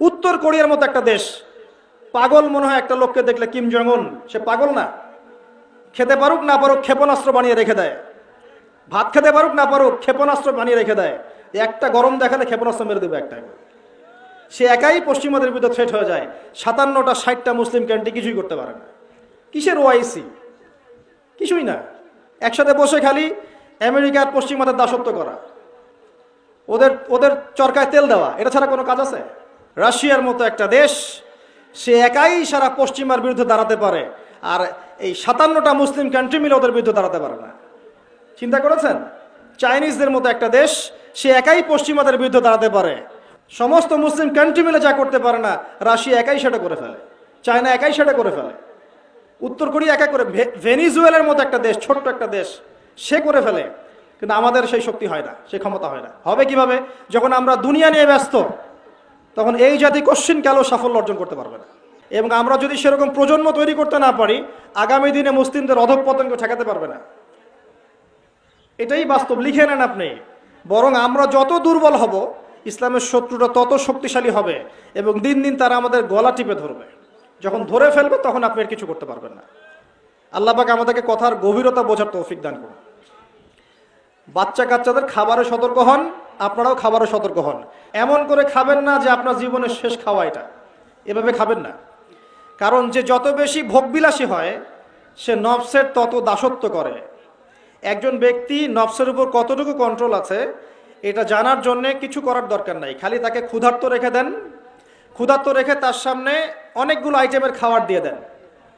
উত্তর কোরিয়ার মতো একটা দেশ, পাগল মনে হয় একটা লোককে দেখলে, কিম জং উন, সে পাগল না? খেতে পারুক না পারুক ক্ষেপণাস্ত্র বানিয়ে রেখে দেয়, ভাত খেতে পারুক না পারুক ক্ষেপণাস্ত্র বানিয়ে রেখে দেয়, একটা গরম দেখালে ক্ষেপণাস্ত্র মেরে দেবে একটা। সে একাই পশ্চিমাদের বিরুদ্ধে থ্রেট হয়ে যায়। 57টা 60টা মুসলিম কান্ট্রি কিছুই করতে পারে না। কিসের ওআইসি? কিছুই না। একসাথে বসে খালি আমেরিকার পশ্চিমাদের দাসত্ব করা, ওদের ওদের চরকায় তেল দেওয়া, এটা ছাড়া কোনো কাজ আছে? রাশিয়ার মতো একটা দেশ, সে একাই সারা পশ্চিমার বিরুদ্ধে দাঁড়াতে পারে, আর এই 57টা মুসলিম কান্ট্রি মিলে ওদের বিরুদ্ধে দাঁড়াতে পারে না। চিন্তা করেছেন? চাইনিজদের মতো একটা দেশ, সে একাই পশ্চিমাদের বিরুদ্ধে দাঁড়াতে পারে, সমস্ত মুসলিম কান্ট্রি মিলে যা করতে পারে না, রাশিয়া একাই সেটা করে ফেলে, চায়না একাই সেটা করে ফেলে, উত্তর কোরিয়া একা করে, ভেনিজুয়েলার মতো একটা দেশ, ছোট্ট একটা দেশ, সে করে ফেলে। কিন্তু আমাদের সেই শক্তি হয় না, সেই ক্ষমতা হয় না। হবে কিভাবে? যখন আমরা দুনিয়া নিয়ে ব্যস্ত, তখন এই জাতি কোশ্চিন কালেও সাফল্য অর্জন করতে পারবে না। এবং আমরা যদি সেরকম প্রজন্ম তৈরি করতে না পারি, আগামী দিনে মুসলিমদের অধঃপতনকে ঠেকাতে পারবে না। এটাই বাস্তব, লিখে নেন আপনি। বরং আমরা যত দুর্বল হব, ইসলামের শত্রুরা তত শক্তিশালী হবে, এবং দিন দিন তারা আমাদের গলা টিপে ধরবে। যখন ধরে ফেলবে, তখন আপনি আর কিছু করতে পারবেন না। আল্লাহ পাক আমাদেরকে কথার গভীরতা বোঝার তৌফিক দান করুন। বাচ্চা কাচ্চাদের খাবারে সতর্ক হন, আপনারাও খাবারে সতর্ক হন। এমন করে খাবেন না যে আপনার জীবনের শেষ খাওয়া এটা, এভাবে খাবেন না। কারণ যে যত বেশি ভোগবিলাসী হয়, সে নফসের তত দাসত্ব করে। একজন ব্যক্তি নফসের উপর কতটুকু কন্ট্রোল আছে, এটা জানার জন্যে কিছু করার দরকার নাই। খালি তাকে ক্ষুধার্ত রেখে দেন, ক্ষুধার্ত রেখে তার সামনে অনেকগুলো আইটেমের খাবার দিয়ে দেন,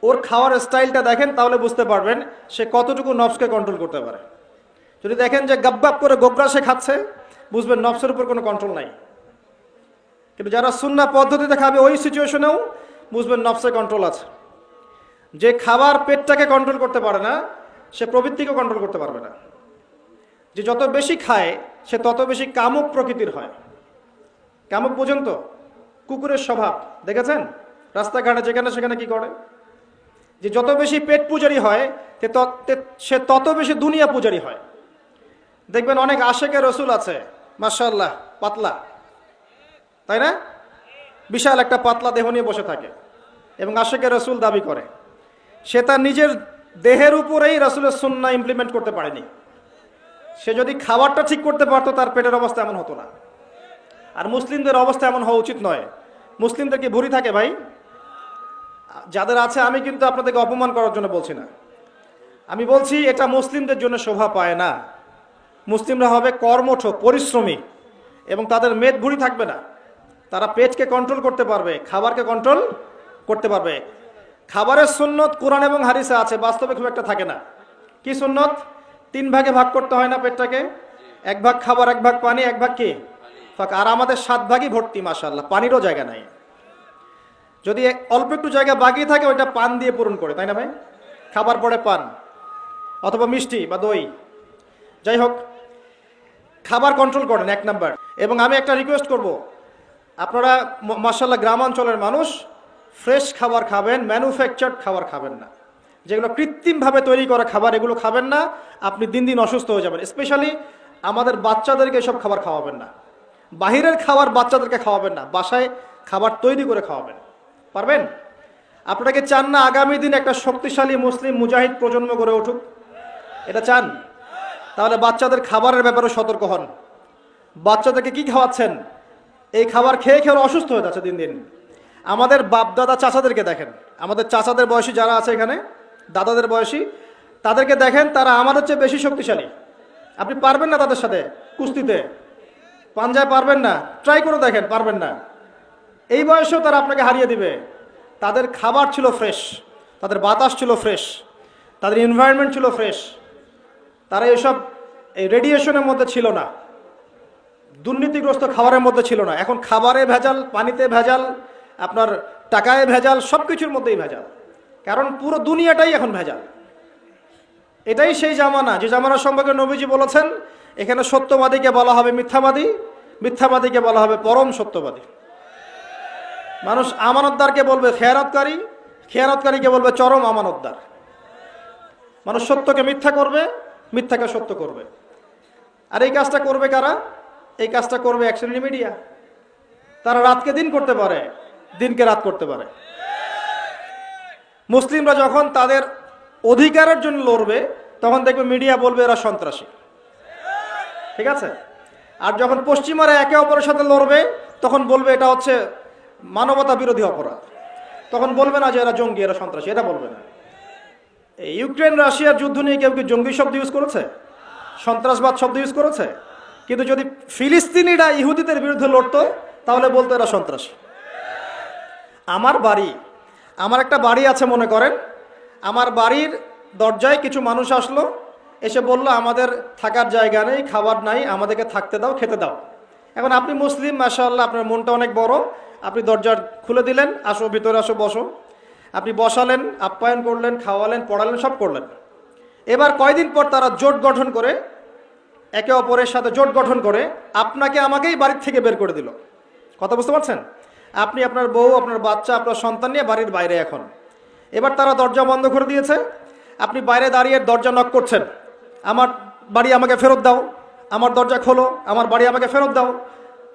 ওর খাওয়ার স্টাইলটা দেখেন, তাহলে বুঝতে পারবেন সে কতটুকু নফসকে কন্ট্রোল করতে পারে। যদি দেখেন যে গাব্বাব করে গোগ্রা সে খাচ্ছে, বুঝবেন নফসের উপর কোনো কন্ট্রোল নাই। কিন্তু যারা সুন্নাহ পদ্ধতিতে খাবে, ওই সিচুয়েশনেও বুঝবেন নফসের কন্ট্রোল আছে। যে খাবার পেটটাকে কন্ট্রোল করতে পারে না, সে প্রবৃত্তিকে কন্ট্রোল করতে পারবে না। যে যত বেশি খায়, সে তত বেশি কামুক প্রকৃতির হয়। কামুক পর্যন্ত কুকুরের স্বভাব দেখেছেন? রাস্তাঘাটে যেখানে সেখানে কি করে? যে যত বেশি পেট পূজারি হয়, সে তত বেশি দুনিয়া পূজারি হয়। দেখবেন অনেক আশেকে রসুল আছে, মাশাআল্লাহ, পাতলা, তাই না? বিশাল একটা পাতলা দেহ নিয়ে বসে থাকে এবং আশেকে রসুল দাবি করে। সে তার নিজের দেহের উপরেই রসুলের সুন্নাহ ইমপ্লিমেন্ট করতে পারেনি। সে যদি খাবারটা ঠিক করতে পারতো, তার পেটের অবস্থা এমন হতো না। আর মুসলিমদের অবস্থা এমন হওয়া উচিত নয়। মুসলিমদের কি ভুঁড়ি থাকে ভাই? যাদের আছে, আমি কিন্তু আপনাদেরকে অপমান করার জন্য বলছি না, আমি বলছি এটা মুসলিমদের জন্য শোভা পায় না। মুসলিমরা হবে কর্মঠ, পরিশ্রমী, এবং তাদের মেদ ভুঁড়ি থাকবে না। তারা পেটকে কন্ট্রোল করতে পারবে, খাবারকে কন্ট্রোল করতে পারবে। খাবারের সুন্নত কোরআন এবং হাদিসে আছে, বাস্তবে খুব একটা থাকে না। কি সুন্নত? 3 ভাগে ভাগ করতে হয় না পেটটাকে? 1 ভাগ খাবার, 1 ভাগ পানি, 1 ভাগ কি ফাঁকা। আর আমাদের 7 ভাগই ভর্তি, মাশাআল্লাহ, পানিরও জায়গা নাই। যদি অল্প একটু জায়গা বাকি থাকে, ওইটা পান দিয়ে পূরণ করে, তাই না ভাই? খাবার পরে পান অথবা মিষ্টি বা দই, যাই হোক, খাবার কন্ট্রোল করেন 1 নাম্বার। এবং আমি একটা রিকোয়েস্ট করব, আপনারা মাশাআল্লাহ গ্রামাঞ্চলের মানুষ, ফ্রেশ খাবার খাবেন, ম্যানুফ্যাকচার্ড খাবার খাবেন না। যেগুলো কৃত্রিমভাবে তৈরি করা খাবার, এগুলো খাবেন না। আপনি দিন দিন অসুস্থ হয়ে যাবেন। স্পেশালি আমাদের বাচ্চাদেরকে এসব খাবার খাওয়াবেন না। বাহিরের খাবার বাচ্চাদেরকে খাওয়াবেন না, বাসায় খাবার তৈরি করে খাওয়াবেন। পারবেন? আপনাকে চান না আগামী দিন একটা শক্তিশালী মুসলিম মুজাহিদ প্রজন্ম গড়ে উঠুক? এটা চান? তাহলে বাচ্চাদের খাবারের ব্যাপারে সতর্ক হন। বাচ্চাদেরকে কি খাওয়াচ্ছেন? এই খাবার খেয়ে খেয়ে অসুস্থ হয়ে যাচ্ছে দিন দিন। আমাদের বাপদাদা চাচাদেরকে দেখেন, আমাদের চাচাদের বয়সী যারা আছে এখানে, দাদাদের বয়সী, তাদেরকে দেখেন, তারা আমাদের চেয়ে বেশি শক্তিশালী। আপনি পারবেন না তাদের সাথে কুস্তিতে, পাঞ্জায় পারবেন না, ট্রাই করে দেখেন, পারবেন না। এই বয়সেও তারা আপনাকে হারিয়ে দিবে। তাদের খাবার ছিল ফ্রেশ, তাদের বাতাস ছিল ফ্রেশ, তাদের এনভায়রনমেন্ট ছিল ফ্রেশ, তারা এসব এই রেডিয়েশনের মধ্যে ছিল না, দুর্নীতিগ্রস্ত খাবারের মধ্যে ছিল না। এখন খাবারে ভেজাল, পানিতে ভেজাল, আপনার টাকায় ভেজাল, সব কিছুর মধ্যেই ভেজাল। কারণ পুরো দুনিয়াটাই এখন ভেজাল। এটাই সেই জামানা, যে জামানা সম্পর্কে নবীজি বলেছেন, এখানে সত্যবাদীকে বলা হবে মিথ্যাবাদী, মিথ্যাবাদীকে বলা হবে পরম সত্যবাদী। মানুষ আমানতদারকে বলবে খেয়ারতকারী, খেয়ারতকারীকে বলবে চরম আমানতদার। মানুষ সত্যকে মিথ্যা করবে, মিথ্যাকে সত্য করবে। আর এই কাজটা করবে কারা? এই কাজটা করবে এক শ্রেণীর মিডিয়া। তারা রাতকে দিন করতে পারে, দিনকে রাত করতে পারে। মুসলিমরা যখন তাদের অধিকারের জন্য লড়বে তখন দেখবে মিডিয়া বলবে এরা সন্ত্রাসী, ঠিক আছে? আর যখন পশ্চিমারা একে অপরের সাথে লড়বে তখন বলবে এটা হচ্ছে মানবতা বিরোধী অপরাধ, তখন বলবে না যে এরা জঙ্গি, এরা সন্ত্রাসী, এটা বলবে না। এই ইউক্রেন রাশিয়ার যুদ্ধ নিয়ে কেউ কি জঙ্গি শব্দ ইউজ করেছে, সন্ত্রাসবাদ শব্দ ইউজ করেছে? কিন্তু যদি ফিলিস্তিনিরা ইহুদিদের বিরুদ্ধে লড়তো তাহলে বলতো এরা সন্ত্রাসী। আমার একটা বাড়ি আছে মনে করেন, আমার বাড়ির দরজায় কিছু মানুষ আসলো, এসে বলল আমাদের থাকার জায়গা নেই, খাবার নাই, আমাদেরকে থাকতে দাও, খেতে দাও। এখন আপনি মুসলিম, মাশাআল্লাহ, আপনার মনটা অনেক বড়, আপনি দরজা খুলে দিলেন, আসো ভিতরে আসো, বসো। আপনি বসালেন, আপ্যায়ন করলেন, খাওয়ালেন, পড়ালেন, সব করলেন। এবার কয়দিন পর তারা জোট গঠন করে, একে অপরের সাথে জোট গঠন করে আপনাকে আমাকেই বাড়ির থেকে বের করে দিল। কথা বুঝতে পারছেন? আপনি আপনার বউ, আপনার বাচ্চা, আপনার সন্তান নিয়ে বাড়ির বাইরে এখন। এবার তারা দরজা বন্ধ করে দিয়েছে, আপনি বাইরে দাঁড়িয়ে দরজা নক করছেন, আমার বাড়ি আমাকে ফেরত দাও, আমার দরজা খোলো, আমার বাড়ি আমাকে ফেরত দাও।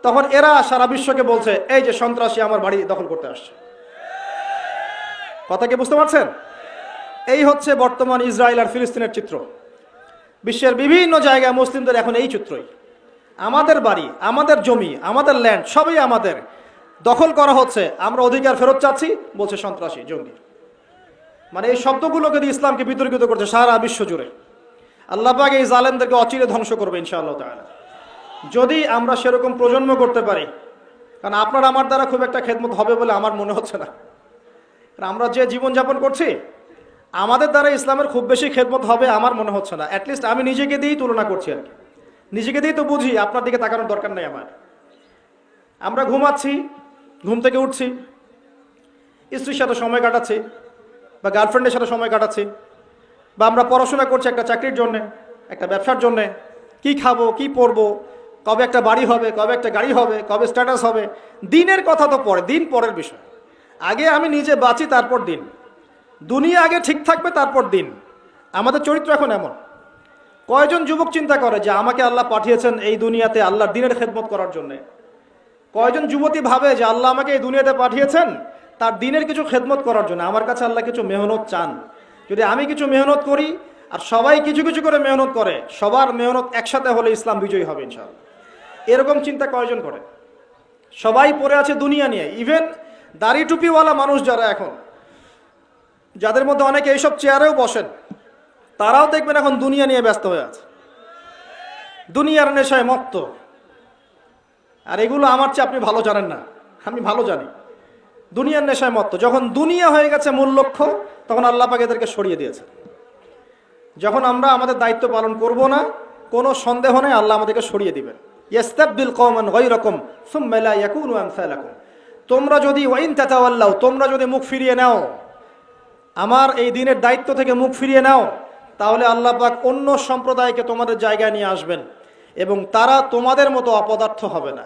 তখন এরা সারা বিশ্বকে বলছে এই যে সন্ত্রাসী আমার বাড়ি দখল করতে আসছে। কথা কি বুঝতে পারছেন? এই হচ্ছে বর্তমান ইসরায়েল আর ফিলিস্তিনের চিত্র। বিশ্বের বিভিন্ন জায়গায় মুসলিমদের এখন এই চিত্রই। আমাদের বাড়ি, আমাদের জমি, আমাদের ল্যান্ড সবই আমাদের, দখল করা হচ্ছে, আমরা অধিকার ফেরত চাচ্ছি, বলছে সন্ত্রাসী, জঙ্গি। মানে এই শব্দগুলোকে দিয়ে ইসলামকে বিতর্কিত করছে সারা বিশ্ব জুড়ে। আল্লাহ পাক এই জালেমদেরকে অচিরে ধ্বংস করবে ইনশাআল্লাহ তাআলা, যদি আমরা সেরকম প্রজন্ম করতে পারি। কারণ আপনার আমার দ্বারা খুব একটা খেদমত হবে বলে আমার মনে হচ্ছে না। আমরা যে জীবনযাপন করছি আমাদের দ্বারা ইসলামের খুব বেশি খেদমত হবে আমার মনে হচ্ছে না। অ্যাটলিস্ট আমি নিজেকে দিয়েই তুলনা করছি আর কি, নিজেকে দিয়েই তো বুঝি, আপনার দিকে তাকানোর দরকার নেই আমার। আমরা ঘুমাচ্ছি, ঘুম থেকে উঠছি, স্ত্রীর সাথে সময় কাটাচ্ছি বা গার্লফ্রেন্ডের সাথে সময় কাটাচ্ছি, বা আমরা পড়াশোনা করছি একটা চাকরির জন্যে, একটা ব্যবসার জন্যে, কি খাবো, কি পরবো, কবে একটা বাড়ি হবে, কবে একটা গাড়ি হবে, কবে স্ট্যাটাস হবে। দিনের কথা তো পরে, দিন পরের বিষয়। আগে আমি নিজে বাঁচি, তারপর দিন। দুনিয়া আগে ঠিক থাকবে, তারপর দিন। আমাদের চরিত্র এখন এমন। কয়জন যুবক চিন্তা করে যে আমাকে আল্লাহ পাঠিয়েছেন এই দুনিয়াতে আল্লাহর দিনের খেদমত করার জন্যে? কয়জন যুবতী ভাবে যে আল্লাহ আমাকে এই দুনিয়াতে পাঠিয়েছেন তার দিনের কিছু খেদমত করার জন্য? আমার কাছে আল্লাহ কিছু মেহনত চান। যদি আমি কিছু মেহনত করি আর সবাই কিছু কিছু করে মেহনত করে, সবার মেহনত একসাথে হলে ইসলাম বিজয়ী হবে ইনশাআল্লাহ। এরকম চিন্তা কয়জন করে? সবাই পড়ে আছে দুনিয়া নিয়ে। ইভেন দাড়ি টুপিওয়ালা মানুষ যারা এখন, যাদের মধ্যে অনেকে এইসব চেয়ারেও বসেন, তারাও দেখবেন এখন দুনিয়া নিয়ে ব্যস্ত হয়ে আছে, দুনিয়ার নেশায় মত্ত। আর এগুলো আমার চেয়ে আপনি ভালো জানেন না, আমি ভালো জানি। দুনিয়ার নেশায় মত্ত। যখন দুনিয়া হয়ে গেছে মূল লক্ষ্য, তখন আল্লাহ পাক এদেরকে সরিয়ে দিয়েছে। যখন আমরা আমাদের দায়িত্ব পালন করব না, কোনো সন্দেহ নেই আল্লাহ আমাদেরকে সরিয়ে দিবেন। ইয়াস্তাবদিল কওমান গায়রাকুম সুম্মা লা ইয়াকুনু আমসালাকুম। তোমরা যদি ওয়াইন তাতাওয়াল্লাও, তোমরা যদি মুখ ফিরিয়ে নাও, আমার এই দিনের দায়িত্ব থেকে মুখ ফিরিয়ে নাও, তাহলে আল্লাহ পাক অন্য সম্প্রদায়কে তোমাদের জায়গায় নিয়ে আসবেন এবং তারা তোমাদের মতো অপদার্থ হবে না।